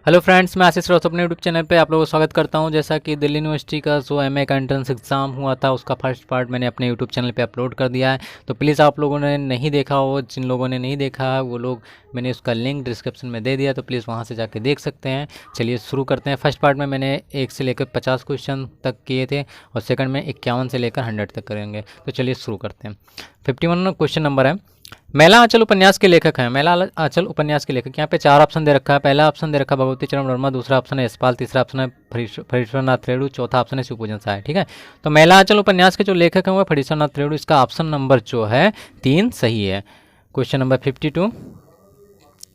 Hello friends, मैं आशीष राउत अपने YouTube channel पे आप लोगों का स्वागत करता हूं। जैसा कि दिल्ली यूनिवर्सिटी का जो एमए का एंट्रेंस एग्ज़ाम हुआ था उसका फर्स्ट पार्ट मैंने अपने यूट्यूब चैनल पे अपलोड कर दिया है। तो प्लीज़ आप लोगों ने नहीं देखा हो, जिन लोगों ने नहीं देखा है वो लोग, मैंने उसका लिंक डिस्क्रिप्शन में दे दिया, तो प्लीज़ वहाँ से जाके देख सकते हैं। चलिए शुरू करते हैं। फर्स्ट पार्ट में मैंने 1 से लेकर 50 क्वेश्चन तक किए थे और सेकंड में 51 से लेकर 100 तक करेंगे। तो चलिए शुरू करते हैं। 51 क्वेश्चन नंबर है, मैला आंचल उपन्यास के लेखक हैं। मैला आंचल उपन्यास के लेखक, यहाँ पे 4 ऑप्शन दे रखा है। पहला ऑप्शन दे रखा है भगवती चरण वर्मा, दूसरा ऑप्शन है यशपाल, तीसरा ऑप्शन है फणीश्वर नाथ रेणु, चौथा ऑप्शन है शिवपूजन साय। ठीक है, तो मैला आंचल उपन्यास के जो लेखक हैं वो फणीश्वर नाथ रेणु। इसका ऑप्शन नंबर जो है 3 सही है। क्वेश्चन नंबर 52,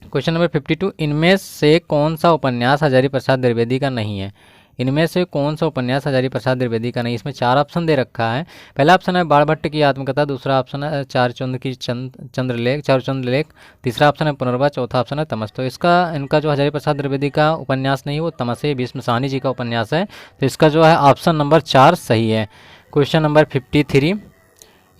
क्वेश्चन नंबर 52, इनमें से कौन सा उपन्यास हजारी प्रसाद द्विवेदी का नहीं है? इनमें से कौन सा उपन्यास हजारी प्रसाद द्विवेदी का नहीं? इसमें 4 ऑप्शन दे रखा है। पहला ऑप्शन है बाणभट्ट की आत्मकथा, दूसरा ऑप्शन है चारुचंद्रलेख, तीसरा ऑप्शन है पुनर्वा, चौथा ऑप्शन है तमस। तो इनका जो हजारी प्रसाद द्विवेदी का उपन्यास नहीं है वो तमस है, भीष्म साहनी जी का उपन्यास है। तो इसका जो है ऑप्शन नंबर 4 सही है। क्वेश्चन नंबर 53,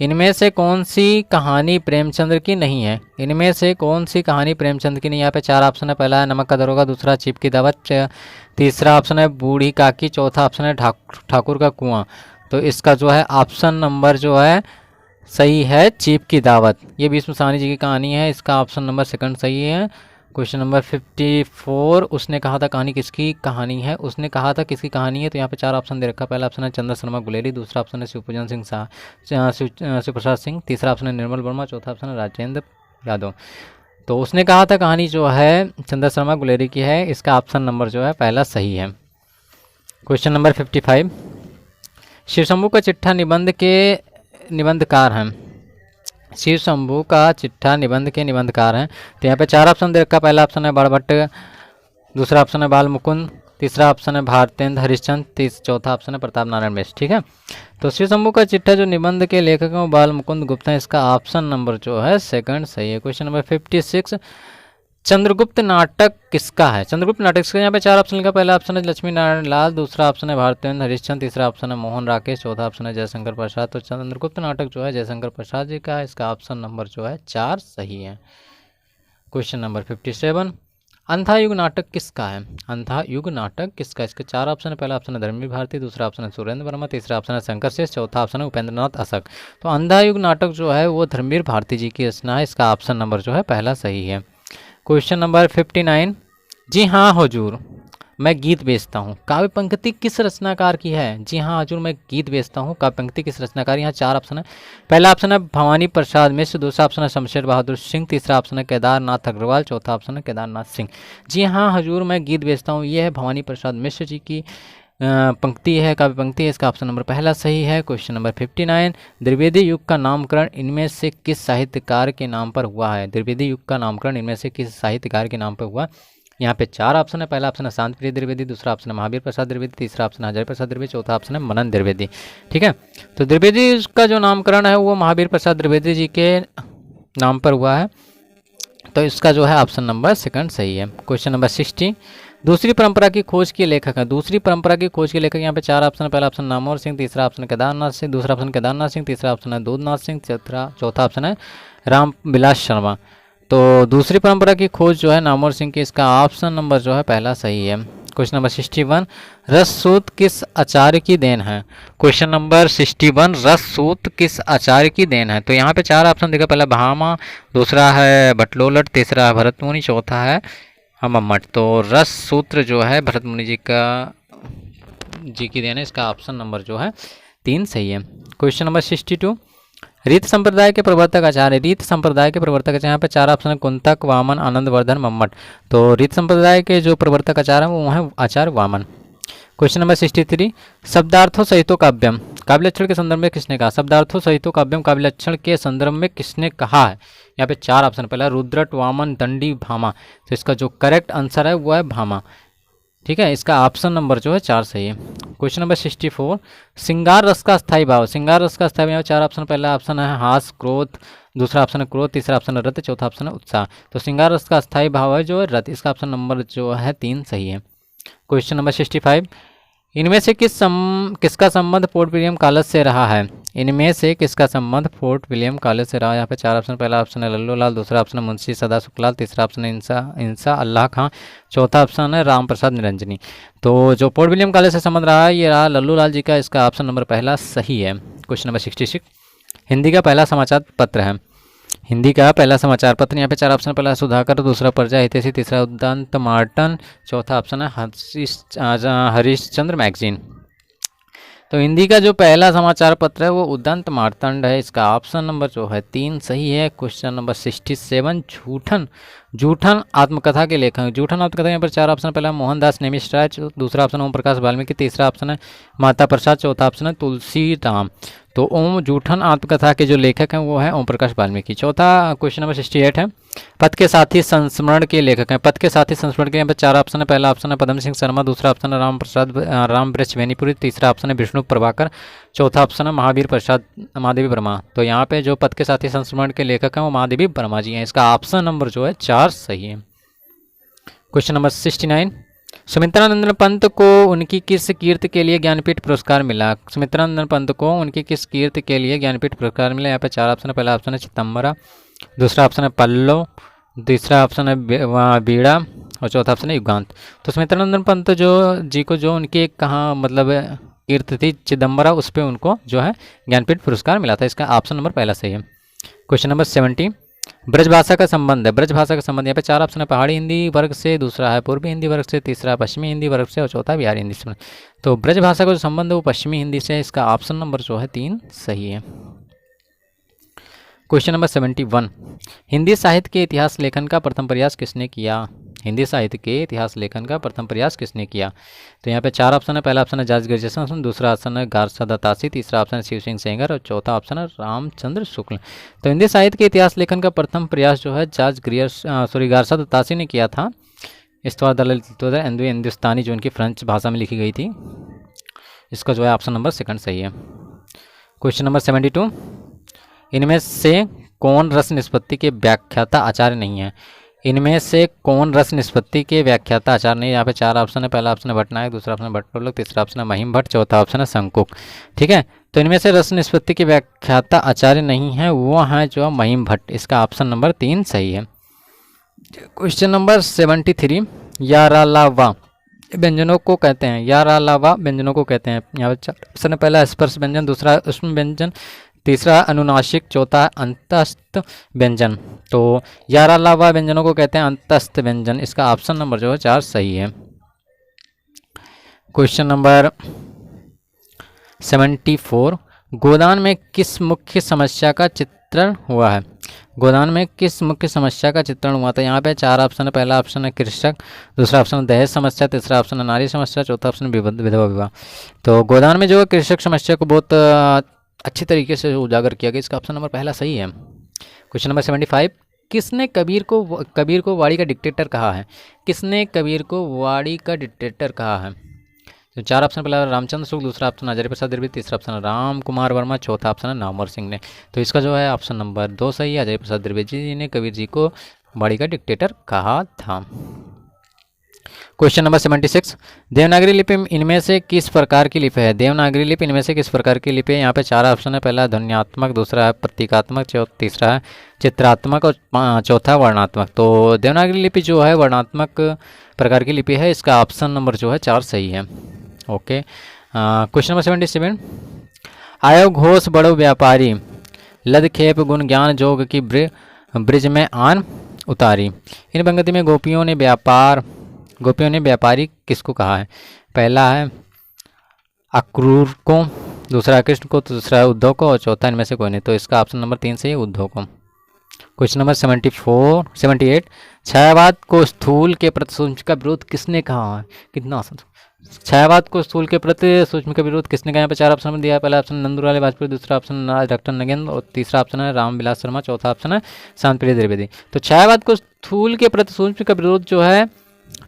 इनमें से कौन सी कहानी प्रेमचंद्र की नहीं है? इनमें से कौन सी कहानी प्रेमचंद्र की नहीं? यहाँ पे 4 ऑप्शन है। पहला है नमक का दरोगा, दूसरा चीप की दावत, तीसरा ऑप्शन है बूढ़ी काकी, चौथा ऑप्शन है ठाकुर का कुआं। तो इसका जो है ऑप्शन नंबर जो है सही है चीप की दावत। ये भीष्म साहनी जी की कहानी है, इसका ऑप्शन नंबर 2 सही है। क्वेश्चन नंबर 54, उसने कहा था कहानी किसकी कहानी है? उसने कहा था किसकी कहानी है? तो यहाँ पे 4 ऑप्शन दे रखा है। पहला ऑप्शन है चंद्र शर्मा गुलेरी, दूसरा ऑप्शन है शिवपूजन सिंह शिवप्रसाद सिंह, तीसरा ऑप्शन है निर्मल वर्मा, चौथा ऑप्शन है राजेंद्र यादव। तो उसने कहा था कहानी जो है चंद्र शर्मा गुलेरी की है, इसका ऑप्शन नंबर जो है पहला सही है। क्वेश्चन नंबर 55, शिव शंभू का चिट्ठा निबंध के निबंधकार हैं। शिव शंभू का चिट्ठा निबंध के निबंधकार हैं। तो यहाँ पे 4 ऑप्शन दे रखा। पहला ऑप्शन है बाणभट्ट, दूसरा ऑप्शन है बाल मुकुंद, तीसरा ऑप्शन है भारतेंद्र हरिश्चंद्र, चौथा ऑप्शन है प्रताप नारायण मिश्र। ठीक है, तो शिव शंभू का चिट्ठा जो निबंध के लेखक हैं वो बाल मुकुंद गुप्ता है, इसका ऑप्शन नंबर जो है 2 सही है। क्वेश्चन नंबर 56, चंद्रगुप्त नाटक किसका है? चंद्रगुप्त नाटक किसका? यहाँ पे 4 ऑप्शन लिखा। पहला ऑप्शन है लक्ष्मी नारायण लाल, दूसरा ऑप्शन है भारतेंद्र हरिश्चंद्र, तीसरा ऑप्शन है मोहन राकेश, चौथा ऑप्शन है जयशंकर प्रसाद। तो चंद्रगुप्त नाटक जो है जयशंकर प्रसाद जी का है, इसका ऑप्शन नंबर जो है 4 सही है। क्वेश्चन नंबर 57, अंधा युग नाटक किसका है? अंधा युग नाटक किसका? इसके 4 ऑप्शन है। पहला ऑप्शन है धर्मवीर भारती, दूसरा ऑप्शन है सुरेंद्र वर्मा, तीसरा ऑप्शन है शंकर शेष, चौथा ऑप्शन है उपेंद्र नाथ अशक। तो अंधा युग नाटक जो है वो धर्मवीर भारती जी की रचना है, इसका ऑप्शन नंबर जो है पहला सही है। क्वेश्चन नंबर 59, जी हाँ हुजूर मैं गीत बेचता हूँ, काव्य पंक्ति किस रचनाकार की है? जी हाँ हुजूर मैं गीत बेचता हूँ, काव्य पंक्ति किस रचनाकार? यहाँ 4 ऑप्शन है। पहला ऑप्शन है भवानी प्रसाद मिश्र, दूसरा ऑप्शन है शमशेर बहादुर सिंह, तीसरा ऑप्शन है केदारनाथ अग्रवाल, चौथा ऑप्शन है केदारनाथ सिंह। जी हाँ हुजूर मैं गीत बेचता हूँ, ये है भवानी प्रसाद मिश्र जी की पंक्ति है, काव्य पंक्ति है, इसका ऑप्शन नंबर पहला सही है। क्वेश्चन नंबर 59, द्विवेदी युग का नामकरण इनमें से किस साहित्यकार के नाम पर हुआ है? द्विवेदी युग का नामकरण इनमें से किस साहित्यकार के नाम पर हुआ? यहाँ पे 4 ऑप्शन है। पहला ऑप्शन है शांत प्रिय द्विवेदी, दूसरा ऑप्शन है महावीर प्रसाद द्विवेदी, तीसरा ऑप्शन है हजारी प्रसाद द्विवेदी, चौथा ऑप्शन है मनन द्विवेदी। ठीक है, तो द्विवेदी का जो नामकरण है वो महावीर प्रसाद द्विवेदी जी के नाम पर हुआ है, तो इसका जो है ऑप्शन नंबर 2 सही है। क्वेश्चन नंबर 60, दूसरी परंपरा की खोज के लेखक है। दूसरी परंपरा की खोज के लेखक, यहाँ पे 4 ऑप्शन है। पहला ऑप्शन नामवर सिंह, तीसरा ऑप्शन केदारनाथ सिंह, दूसरा ऑप्शन केदारनाथ सिंह, तीसरा ऑप्शन है दूधनाथ सिंह, चौथा ऑप्शन है राम विलास शर्मा। तो दूसरी परंपरा की खोज जो है नामवर सिंह की, इसका ऑप्शन नंबर जो है पहला सही है। क्वेश्चन नंबर 61, रस सूत किस आचार्य की देन है? क्वेश्चन नंबर 61, रस सूत किस आचार्य की देन है? तो यहाँ पे 4 ऑप्शन देखा। पहला भामा, दूसरा है भट्टलोलट, तीसरा है भरत मुनि, चौथा है मम्मट। तो रस सूत्र जो है भरत मुनि जी की देन है, इसका ऑप्शन नंबर जो है 3 सही है। क्वेश्चन नंबर 62, रीत संप्रदाय के प्रवर्तक आचार्य। रीत संप्रदाय के प्रवर्तक आचार्य, यहाँ पे 4 ऑप्शन है कुंतक, वामन, आनंदवर्धन, मम्मट। तो रीत संप्रदाय के जो प्रवर्तक आचार्य हैं वो है आचार्य वामन। क्वेश्चन नंबर 63, शब्दार्थों सहितो काव्यम काव्य लक्षण के संदर्भ में किसने कहा? शब्दार्थों सहितो काव्यम काव्य लक्षण के संदर्भ में किसने कहा है? यहाँ पे 4 ऑप्शन, पहला रुद्रट, वामन, दंडी, भामा। तो इसका जो करेक्ट आंसर है वो है भामा। ठीक है, इसका ऑप्शन नंबर जो है 4 सही है। क्वेश्चन नंबर 64, श्रृंगार रस का स्थायी भाव। श्रृंगार रस का स्थायी भाव 4 ऑप्शन, पहला ऑप्शन है हास, क्रोध, दूसरा ऑप्शन है क्रोध, तीसरा ऑप्शन है रत, चौथा ऑप्शन है उत्साह। तो श्रृंगार रस का स्थायी भाव है जो है रत, इसका ऑप्शन नंबर जो है 3 सही है। क्वेश्चन नंबर 65, इनमें से किसका संबंध फोर्ट विलियम कॉलेज से रहा है? इनमें से किसका संबंध फोर्ट विलियम कॉलेज से रहा है? यहाँ पे 4 ऑप्शन, पहला ऑप्शन है लल्लू लाल, दूसरा ऑप्शन है मुंशी सदा सुखलाल, तीसरा ऑप्शन है इंसा अल्लाह खां, चौथा ऑप्शन है राम प्रसाद निरंजनी। तो जो फोर्ट विलियम कॉलेज से संबंध रहा है ये रहा लल्लू लाल जी का, इसका ऑप्शन नंबर पहला सही है। क्वेश्चन नंबर 66, हिंदी का पहला समाचार पत्र है। हिंदी का पहला समाचार पत्र, यहाँ पे 4 ऑप्शन, पहला सुधाकर, दूसरा प्रजा हितैषी, तीसरा उद्दांत मार्टन, चौथा ऑप्शन है हरिश्चंद्र मैगजीन। तो हिंदी का जो पहला समाचार पत्र है वो उद्दांत मार्तंड है, इसका ऑप्शन नंबर जो है 3 सही है। क्वेश्चन नंबर 67, जूठन आत्मकथा के लेखक। जूठन आत्मकथा यहाँ पर 4 ऑप्शन, पहला मोहनदास नेमिष राय, दूसरा ऑप्शन ओम प्रकाश वाल्मीकि, तीसरा ऑप्शन है माता प्रसाद, चौथा ऑप्शन है तुलसी राम। तो ओम जूठन आत्मकथा के जो लेखक हैं वो है ओम प्रकाश वाल्मीकि। चौथा क्वेश्चन नंबर 68 है, पथ के साथी संस्मरण के लेखक हैं। पथ के साथी संस्मरण के यहाँ पर 4 ऑप्शन है, पहला ऑप्शन है पद्म सिंह शर्मा, दूसरा ऑप्शन है राम वृक्ष बेनीपुरी, तीसरा ऑप्शन है विष्णु प्रभाकर, चौथा ऑप्शन है महादेवी वर्मा। तो यहाँ पे जो पथ के साथी संस्मरण के लेखक हैं वो महादेवी वर्मा जी हैं, इसका ऑप्शन नंबर जो है 4 सही है। क्वेश्चन नंबर 69, सुमित्रानंदन पंत को उनकी किस कीर्ति के लिए ज्ञानपीठ पुरस्कार मिला? सुमित्रानंदन पंत को उनकी किस कीर्ति के लिए ज्ञानपीठ पुरस्कार मिला? यहाँ पे 4 ऑप्शन है, पहला ऑप्शन है चिदम्बरा, दूसरा ऑप्शन है पल्लव, तीसरा ऑप्शन है बीड़ा और चौथा ऑप्शन है युगांत। तो सुमित्रानंदन पंत जो उनकी कहाँ मतलब कीर्ति थी चिदम्बरा, उस पर उनको जो है ज्ञानपीठ पुरस्कार मिला था, इसका ऑप्शन नंबर पहला सही है। क्वेश्चन नंबर 70, ब्रजभाषा का संबंध है। ब्रजभाषा का संबंध यहाँ पे 4 ऑप्शन है, पहाड़ी हिंदी वर्ग से, दूसरा है पूर्वी हिंदी वर्ग से, तीसरा पश्चिमी हिंदी वर्ग से और चौथा बिहारी हिंदी से। तो ब्रजभाषा का जो संबंध है वो पश्चिमी हिंदी से है, इसका ऑप्शन नंबर जो है 3 सही है। क्वेश्चन नंबर 71, हिंदी साहित्य के इतिहास लेखन का प्रथम प्रयास किसने किया? हिंदी साहित्य के इतिहास लेखन का प्रथम प्रयास किसने किया? तो यहाँ पे 4 ऑप्शन है, पहला ऑप्शन है जॉर्ज ग्रेजर्सन, दूसरा ऑप्शन है गारसा दत्तासी, तीसरा ऑप्शन है शिव सिंह सेंगर और चौथा ऑप्शन है रामचंद्र शुक्ल। तो हिंदी साहित्य के इतिहास लेखन का प्रथम प्रयास जो है गारसा दत्तासी ने किया था। इस्तवार दलाल हिंदुस्तानी जो उनकी फ्रेंच भाषा में लिखी गई थी, इसका जो है ऑप्शन नंबर 2 सही है। क्वेश्चन नंबर 72, इनमें से कौन रस निष्पत्ति के व्याख्याता आचार्य नहीं है? इनमें से कौन रस निष्पत्ति के व्याख्याता आचार्य नहीं? यहाँ पे 4 ऑप्शन है, पहला ऑप्शन है भट्टनायक, दूसरा ऑप्शन है भट्टोलक, तीसरा ऑप्शन है महिम भट्ट, चौथा ऑप्शन है शंकुक। ठीक है, तो इनमें से रस निष्पत्ति के व्याख्याता आचार्य नहीं है, वो हैं जो महिम भट्ट, इसका ऑप्शन नंबर 3 सही है। क्वेश्चन नंबर 73, यारालावा व्यंजनों को कहते हैं। यारालावा व्यंजनों को कहते हैं। यहाँ पे 4 ऑप्शन है, पहला स्पर्श व्यंजन, दूसरा उष्म व्यंजन, तीसरा अनुनासिक, चौथा अंतस्थ व्यंजन। तो यारालावा व्यंजनों को कहते हैं अंतस्थ व्यंजन, इसका ऑप्शन नंबर जो है 4 सही है। क्वेश्चन नंबर 74, गोदान में किस मुख्य समस्या का चित्रण हुआ है? गोदान में किस मुख्य समस्या का चित्रण हुआ था? यहाँ पे 4 ऑप्शन है, पहला ऑप्शन है कृषक, दूसरा ऑप्शन है दहेज समस्या, तीसरा ऑप्शन है नारी समस्या, चौथा ऑप्शन है विधवा विवाह। तो गोदान में जो है कृषक समस्या को बहुत अच्छी तरीके से उजागर किया गया, इसका ऑप्शन नंबर पहला सही है। क्वेश्चन नंबर 75, किसने कबीर को वाड़ी का डिक्टेटर कहा है? किसने कबीर को वाड़ी का डिक्टेटर कहा है? तो 4 ऑप्शन, पहला रामचंद्र शुक्ल, दूसरा ऑप्शन हजारी प्रसाद द्विवेदी, तीसरा ऑप्शन राम कुमार वर्मा, चौथा ऑप्शन है नामवर सिंह ने। तो इसका जो है ऑप्शन नंबर 2 सही है, हजारी प्रसाद द्विवेदी जी ने कबीर जी को वाड़ी का डिक्टेटर कहा था। क्वेश्चन नंबर 76, देवनागरी लिपि इनमें से किस प्रकार की लिपि है? देवनागरी लिपि इनमें से किस प्रकार की लिपि है? यहाँ पे 4 ऑप्शन है, पहला ध्वन्यात्मक, दूसरा है प्रतीकात्मक, तीसरा है चित्रात्मक और चौथा वर्णात्मक। तो देवनागरी लिपि जो है वर्णात्मक प्रकार की लिपि है, इसका ऑप्शन नंबर जो है 4 सही है। ओके, क्वेश्चन नंबर 77, आयो घोष बड़ो व्यापारी, लदखेप गुण ज्ञान जोग की ब्रिज में आन उतारी। इन पंक्ति में गोपियों ने व्यापारी किसको कहा है? पहला है अक्रूर को, दूसरा कृष्ण को, दूसरा है उद्धव को और चौथा इनमें से कोई नहीं। तो इसका ऑप्शन नंबर 3 सही है, उद्धव को। क्वेश्चन नंबर 78, छायावाद को स्थूल के प्रति सूक्ष्म का विरोध किसने कहा है? कितना आसान। छायावाद को स्थूल के प्रति सूक्ष्म का विरोध किसने कहा? यहाँ पे 4 ऑप्शन में दिया है, पहला ऑप्शन नंदूलाल वाजपेयी, दूसरा ऑप्शन डॉक्टर नगेंद्र और तीसरा ऑप्शन है रामविलास शर्मा, चौथा ऑप्शन है शांतिप्रिय द्विवेदी। तो छायावाद को स्थूल के प्रति सूक्ष्म का विरोध जो है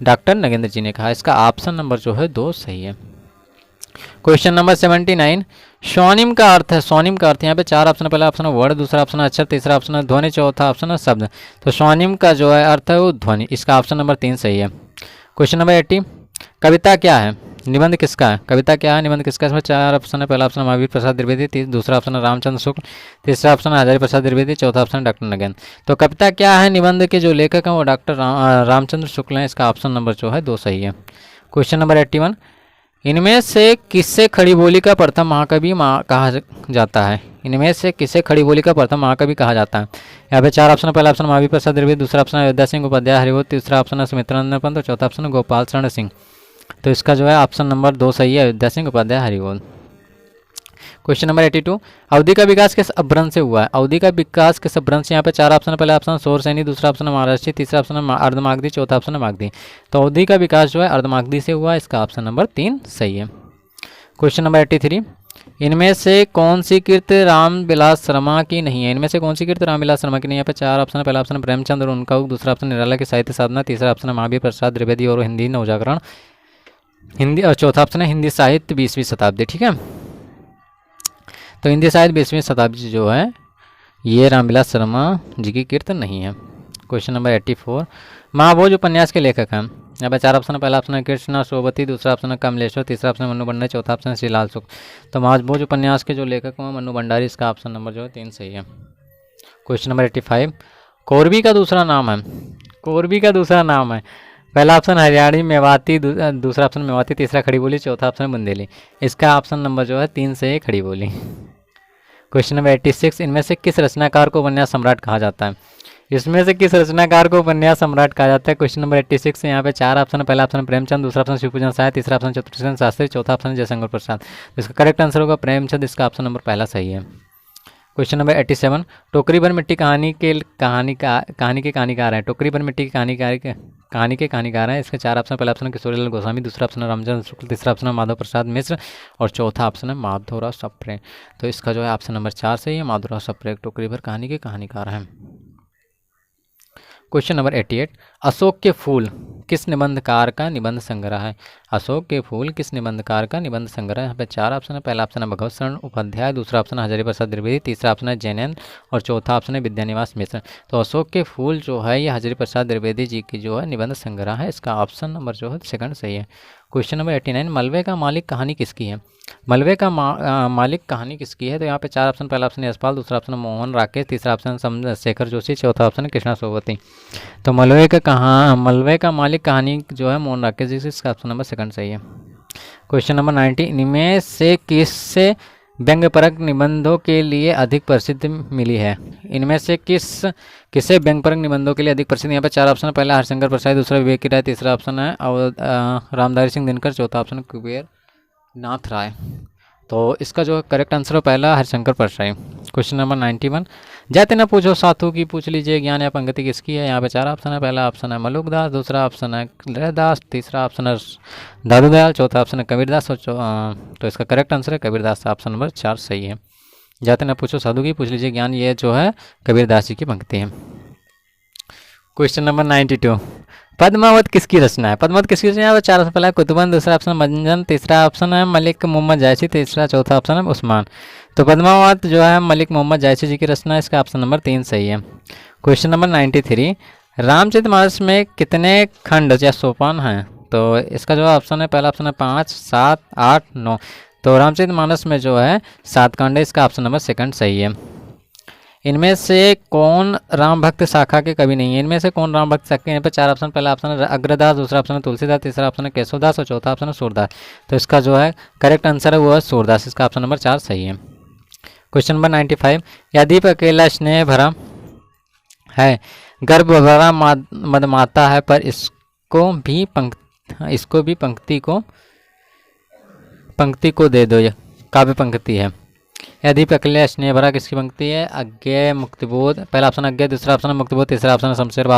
डॉक्टर नगेंद्र जी ने कहा, इसका ऑप्शन नंबर जो है 2 सही है। क्वेश्चन नंबर 79, स्वनिम का अर्थ है। स्वनिम का अर्थ यहाँ पे 4 ऑप्शन, पहला ऑप्शन है वर्ण, दूसरा ऑप्शन है अक्षर, तीसरा ऑप्शन है ध्वनि, चौथा ऑप्शन है शब्द। तो स्वनिम का जो है अर्थ है वो ध्वनि, इसका ऑप्शन नंबर 3 सही है। क्वेश्चन नंबर 80, कविता क्या है? निबंध किसका है? कविता क्या है? निबंध किसका है? इसमें 4 ऑप्शन है। पहला ऑप्शन है महावीर प्रसाद द्विवेदी, दूसरा ऑप्शन है रामचंद्र शुक्ल, तीसरा ऑप्शन है हजारी प्रसाद द्विवेदी, चौथा ऑप्शन है डॉक्टर नगेंद्र। तो कविता क्या है? निबंध के जो लेखक हैं वो डॉक्टर रामचंद्र शुक्ल हैं। इसका ऑप्शन नंबर जो है 2 सही है। क्वेश्चन नंबर 81, इनमें से किससे खड़ी बोली का प्रथम महाकवि कहा जाता है? इनमें से किसे खड़ी बोली का प्रथम महाकवि कहा जाता है? यहाँ पे 4 ऑप्शन है। पहला ऑप्शन महावीर प्रसाद द्विवेदी, दूसरा ऑप्शन है अयोध्या सिंह उपाध्याय हरिवंश, तीसरा ऑप्शन है सुमित्रानंद पंत और चौथा ऑप्शन है गोपाल शरण सिंह। तो इसका जो है ऑप्शन नंबर 2 सही है, अयोध्या सिंह उपाध्याय हरिवंश। क्वेश्चन नंबर 82, अवधि का विकास किस अपभ्रंश से हुआ है? अवधि का विकास किस अपभ्रंश से? यहाँ पे 4 ऑप्शन है। पहला ऑप्शन है शोरसेनी, दूसरा ऑप्शन है महाराष्ट्री, तीसरा ऑप्शन है अर्धमागधी, चौथा ऑप्शन है मागधी। तो अवधि का विकास जो है अर्धमागधी से हुआ है। इसका ऑप्शन नंबर 3 सही है। क्वेश्चन नंबर 83, इनमें से कौन सी कृत रामविलास शर्मा की नहीं है? इनमें से कौन सी कृत रामविलास शर्मा की नहीं है? यहाँ पे 4 ऑप्शन है। पहला ऑप्शन है प्रेमचंद और उनका, दूसरा ऑप्शन निराला की साहित्य साधना, तीसरा ऑप्शन है महावीर प्रसाद द्विवेदी और हिंदी नवजागरण हिंदी, और चौथा ऑप्शन है हिंदी साहित्य 20वीं शताब्दी। ठीक है, तो हिंदी साहित्य 20वीं शताब्दी जो है ये रामविलास शर्मा जी की कीर्तन नहीं है। क्वेश्चन नंबर 84, महाभोज उपन्यास के लेखक हैं? यहाँ पर 4 ऑप्शन है। पहला ऑप्शन है कृष्णा सोबती, दूसरा ऑप्शन है कमलेश्वर, तीसरा ऑप्शन है मन्नू भंडारी, चौथा ऑप्शन है श्रीलाल शुक्ल। तो महाभोज उपन्यास के जो लेखक हैं मन्नू भंडारी। इसका ऑप्शन नंबर जो है 3 सही है। क्वेश्चन नंबर 85, कौरवी का दूसरा नाम है? कौरवी का दूसरा नाम है, पहला ऑप्शन हरियाणी मेवाती, दूसरा ऑप्शन मेवाती, तीसरा खड़ी बोली, चौथा ऑप्शन बुंदेली। इसका ऑप्शन नंबर जो है 3 से खड़ी बोली। क्वेश्चन नंबर 86, इनमें से किस रचनाकार को उपन्यास सम्राट कहा जाता है? इसमें से किस रचनाकार को उपन्यास सम्राट कहा जाता है? क्वेश्चन नंबर 86 से यहाँ पे 4 ऑप्शन है। पहला ऑप्शन है प्रेमचंद, दूसरा ऑप्शन शिवपूजन साय, तीसरा ऑप्शन चतुर्सेन शास्त्री, चौथा ऑप्शन जयशंकर प्रसाद। इसका करेक्ट आंसर होगा प्रेमचंद। इसका ऑप्शन नंबर पहला सही है। क्वेश्चन नंबर 87, टोकरी भर मिट्टी कहानी के कहानीकार हैं? टोकरी भर मिट्टी की कहानी के कहानीकार हैं। इसके 4 ऑप्शन, पहला ऑप्शन है किशोरीलाल गोस्वामी, दूसरा ऑप्शन है रामचंद्र शुक्ल, तीसरा ऑप्शन है माधव प्रसाद मिश्र और चौथा ऑप्शन है माधवराव सप्रे। तो इसका जो है ऑप्शन नंबर 4 सही है, माधवराव सप्रे टोकरी भर कहानी के कहानीकार हैं। क्वेश्चन नंबर 88, अशोक के फूल किस निबंधकार का निबंध संग्रह है? अशोक के फूल किस निबंधकार का निबंध संग्रह है? यहाँ पे 4 ऑप्शन है। पहला ऑप्शन है भगवत शरण उपाध्याय, दूसरा ऑप्शन है हजारी प्रसाद द्विवेदी, तीसरा ऑप्शन है जैनेन्द्र और चौथा ऑप्शन है विद्यानिवास मिश्र। तो अशोक के फूल जो है ये हजारी प्रसाद द्विवेदी जी की जो है निबंध संग्रह है। इसका ऑप्शन नंबर जो है 2 सही है। क्वेश्चन नंबर 89, मलबे का मालिक कहानी किसकी है? मलबे का मालिक कहानी किसकी है? तो यहाँ पे 4 ऑप्शन, पहला ऑप्शन यशपाल, दूसरा ऑप्शन मोहन राकेश, तीसरा ऑप्शन शेखर जोशी, चौथा ऑप्शन है कृष्णा सोबती। तो मलबे का मालिक कहानी जो है मोहन राकेश जी, इसका ऑप्शन नंबर 2 सही है। क्वेश्चन नंबर 90, इनमें से किससे व्यंग्यपरक निबंधों के लिए अधिक प्रसिद्ध मिली है? इनमें से किसे व्यंग्यपरक निबंधों के लिए अधिक प्रसिद्ध? यहाँ पे 4 ऑप्शन है। पहला हरिशंकर प्रसाद, दूसरा विवेक की राय, तीसरा ऑप्शन है रामधारी सिंह दिनकर, चौथा ऑप्शन है कुबेर नाथ राय। तो इसका जो करेक्ट आंसर है पहला हरिशंकर प्रसाद। क्वेश्चन नंबर 91, जाते न पूछो साधु की पूछ लीजिए ज्ञान या पंक्ति किसकी है? यहाँ पे 4 ऑप्शन है। पहला ऑप्शन है मलुकदास, दूसरा ऑप्शन है लहदास, तीसरा ऑप्शन है दादूदयाल, चौथा ऑप्शन है कबीरदास और तो इसका करेक्ट आंसर है कबीरदास। ऑप्शन नंबर 4 सही है। जाते न पूछो साधु की पूछ लीजिए ज्ञान, ये जो है कबीरदास जी की पंक्ति है। क्वेश्चन नंबर 92, पद्मावत किसकी रचना है? पद्मावत किसकी रचना है? 4 ऑप्शन, पहला कुतुबन, दूसरा ऑप्शन मंजन, तीसरा ऑप्शन है मलिक मोहम्मद जायसी, तीसरा चौथा ऑप्शन है उस्मान। तो पद्मावत जो है मलिक मोहम्मद जायसी जी की रचना है। इसका ऑप्शन नंबर 3 सही है। क्वेश्चन नंबर 93, रामचरितमानस में कितने खंड या सोपान हैं? तो इसका जो ऑप्शन है, पहला ऑप्शन है 5, 7, 8, 9। तो रामचरितमानस में जो है 7 खंड है। इसका ऑप्शन नंबर 2 सही है। इनमें से कौन राम भक्त शाखा के कवि नहीं है? इनमें से कौन राम भक्त शाखा के? यहाँ पे 4 ऑप्शन, पहला ऑप्शन है अग्रदास, दूसरा ऑप्शन है तुलसीदास, तीसरा ऑप्शन है केशवदास और चौथा ऑप्शन है सूरदास। तो इसका जो है करेक्ट आंसर है वो है सूरदास। इसका ऑप्शन नंबर 4 सही है। क्वेश्चन नंबर 95, यदीप अकेला स्नेह भरा है, गर्भ भरा मदमाता है, पर इसको भी पंक्ति को दे दो, यह काव्य पंक्ति है। यदि अकेले स्नेह भरा किसकी पंक्ति है? अज्ञेय मुक्तिबोध, पहला ऑप्शन अज्ञेय, दूसरा ऑप्शन है मुक्तिबोध, तीसरा ऑप्शन है शमशेर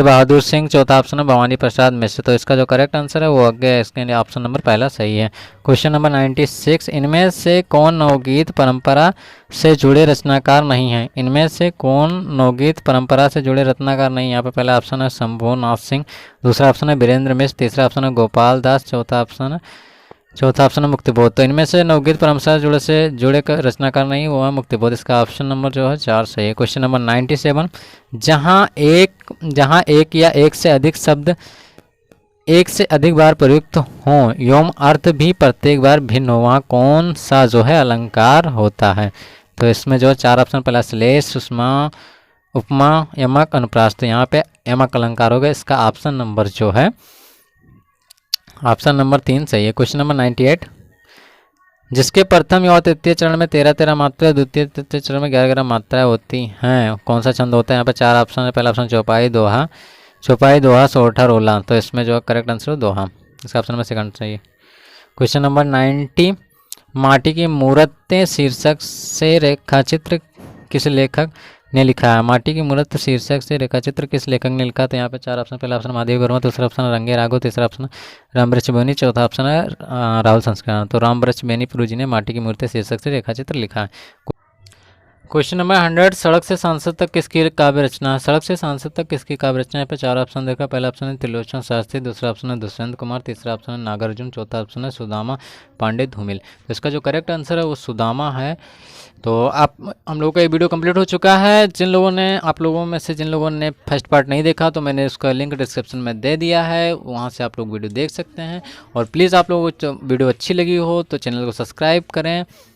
बहादुर सिंह, चौथा ऑप्शन है भवानी प्रसाद मिश्र। तो इसका जो करेक्ट आंसर है वो अज्ञेय, इसके लिए ऑप्शन नंबर पहला सही है। क्वेश्चन नंबर 96, इनमें से कौन नवगीत परंपरा से जुड़े रचनाकार नहीं है? इनमें से कौन नवगीत परंपरा से जुड़े रचनाकार नहीं है? यहाँ पे पहला ऑप्शन है शंभुनाथ सिंह, दूसरा ऑप्शन है वीरेंद्र मिश्र, तीसरा ऑप्शन है गोपाल दास, चौथा ऑप्शन है मुक्तिबोध। तो इनमें से नवगीत परंपरा से जुड़े रचनाकार नहीं, वो है मुक्तिबोध। इसका ऑप्शन नंबर जो है 4 सही है। क्वेश्चन नंबर 97, जहाँ एक या एक से अधिक शब्द एक से अधिक बार प्रयुक्त हों एवं अर्थ भी प्रत्येक बार भिन्न हो, वहाँ कौन सा जो है अलंकार होता है? तो इसमें जो 4 ऑप्शन, पहला श्लेष, सुषमा, उपमा, यमक, अनुप्रास। तो यहाँ पे यमक अलंकार होगा। इसका ऑप्शन नंबर जो है ऑप्शन नंबर 3 सही है। क्वेश्चन नंबर 98, जिसके प्रथम एवं तृतीय चरण में 13-13 मात्रा, द्वितीय तृतीय चरण में 11-11 मात्राएं होती हैं, कौन सा छंद होता है? यहाँ पे 4 ऑप्शन है। पहला ऑप्शन चौपाई, दोहा, चौपाई, दोहा, सोरठा, रोला। तो इसमें जो करेक्ट आंसर हो दोहा। इसका ऑप्शन नंबर सेकंड सही है। क्वेश्चन नंबर 90, माटी की मूर्तें शीर्षक से रेखाचित्र किस लेखक ने लिखा है? माटी की मूर्त शीर्षक से रेखाचित्र किस लेखक ने लिखा? तो यहाँ पे 4 ऑप्शन, पहला ऑप्शन महादेव वर्मा, दूसरा ऑप्शन रंगे राघव, तीसरा ऑप्शन रामवृक्ष बेनी, चौथा ऑप्शन है राहुल संस्कृत। तो रामवृक्ष बेनी प्रभु जी ने माटी की मूर्ति शीर्षक से रेखाचित्र लिखा है। क्वेश्चन नंबर 100, सड़क से सांसद तक किसकी काव्य रचना है? सड़क से सांसद तक किसकी काव्य रचना है? यहाँ पे 4 ऑप्शन देखा। पहला ऑप्शन है त्रिलोचन शास्त्री, दूसरा ऑप्शन है दुष्यंत कुमार, तीसरा ऑप्शन है नागार्जुन, चौथा ऑप्शन है सुदामा पांडे धूमिल। तो इसका जो करेक्ट आंसर है वो सुदामा है। तो आप हम लोगों का ये वीडियो कंप्लीट हो चुका है। आप लोगों में से जिन लोगों ने फर्स्ट पार्ट नहीं देखा तो मैंने उसका लिंक डिस्क्रिप्शन में दे दिया है, वहाँ से आप लोग वीडियो देख सकते हैं। और प्लीज़ आप लोगों को वीडियो अच्छी लगी हो तो चैनल को सब्सक्राइब करें